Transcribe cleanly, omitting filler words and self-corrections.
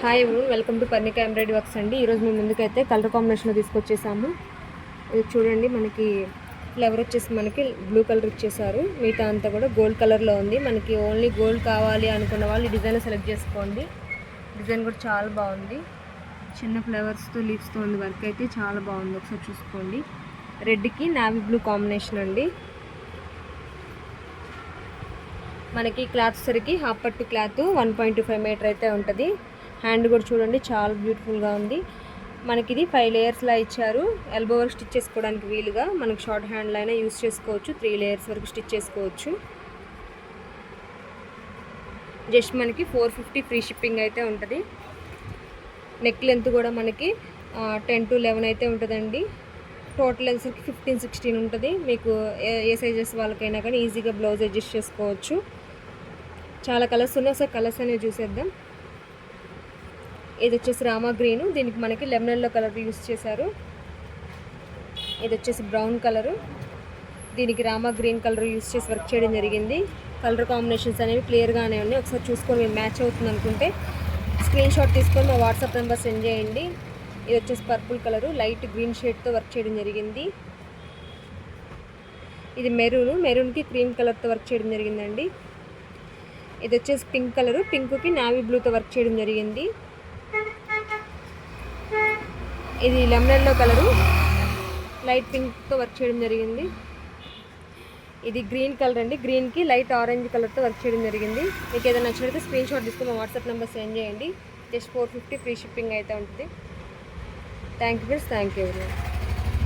Hi everyone, welcome to Parnika embroidery works అండి. ఈరోజు మేము ముందుకైతే కలర్ కాంబినేషన్లో తీసుకొచ్చేసాము. ఇది చూడండి, మనకి ఫ్లవర్ వచ్చేసి మనకి బ్లూ కలర్ ఇచ్చేసారు. మిగతా అంతా కూడా గోల్డ్ కలర్లో ఉంది. మనకి ఓన్లీ గోల్డ్ కావాలి అనుకున్న వాళ్ళు ఈ డిజైన్ సెలెక్ట్ చేసుకోండి. డిజైన్ కూడా చాలా బాగుంది. చిన్న ఫ్లవర్స్తో లీవ్స్తో ఉంది. వర్క్ అయితే చాలా బాగుంది, ఒకసారి చూసుకోండి. రెడ్కి నావీ బ్లూ కాంబినేషన్ అండి. మనకి క్లాత్ సరికి హాఫ్ పట్టు క్లాత్ 1.25 మీటర్ అయితే ఉంటుంది. హ్యాండ్ కూడా చూడండి, చాలా బ్యూటిఫుల్గా ఉంది. మనకి ఇది 5 లేయర్స్లా ఇచ్చారు. ఎల్బో వరకు స్టిచ్ చేసుకోవడానికి వీలుగా. మనకి షార్ట్ హ్యాండ్లో అయినా యూస్ చేసుకోవచ్చు. 3 లేయర్స్ వరకు స్టిచ్ చేసుకోవచ్చు. జస్ట్ మనకి 450 ఫ్రీ షిప్పింగ్ అయితే ఉంటుంది. నెక్ లెంత్ కూడా మనకి 10 to 11 అయితే ఉంటుందండి. టోటల్ లెంత్స్కి 15-16 ఉంటుంది. మీకు ఏ సైజెస్ వాళ్ళకైనా కానీ ఈజీగా బ్లౌజ్ అడ్జస్ట్ చేసుకోవచ్చు. చాలా కలర్స్ ఉన్నాయి, ఒకసారి కలర్స్ అనేవి చూసేద్దాం. ఇది వచ్చేసి రామా గ్రీను, దీనికి మనకి లెమన్ ఎల్లో కలర్ యూస్ చేశారు. ఇది వచ్చేసి బ్రౌన్ కలరు, దీనికి రామా గ్రీన్ కలర్ యూస్ చేసి వర్క్ చేయడం జరిగింది. కలర్ కాంబినేషన్స్ అనేవి క్లియర్గానే ఉన్నాయి. ఒకసారి చూసుకొని మీరు మ్యాచ్ అవుతుంది అనుకుంటే స్క్రీన్ షాట్ తీసుకొని మా వాట్సాప్ నెంబర్ సెండ్ చేయండి. ఇది వచ్చేసి పర్పుల్ కలరు, లైట్ గ్రీన్ షేడ్తో వర్క్ చేయడం జరిగింది. ఇది మెరూన్కి క్రీమ్ కలర్తో వర్క్ చేయడం జరిగిందండి. ఇది వచ్చేసి పింక్ కలరు, పింక్కి నావీ బ్లూతో వర్క్ చేయడం జరిగింది. ఇది లెమన్ ఎల్లో కలరు, లైట్ పింక్తో వర్క్ చేయడం జరిగింది. ఇది గ్రీన్ కలర్ అండి, గ్రీన్కి లైట్ ఆరెంజ్ కలర్తో వర్క్ చేయడం జరిగింది. మీకు ఏదైనా నచ్చినట్లయితే స్క్రీన్ షాట్ తీసుకుని మా వాట్సాప్ నెంబర్ సెండ్ చేయండి. జస్ట్ 450 ఫ్రీ షిప్పింగ్ అయితే ఉంటుంది. Thank you friends, thank you.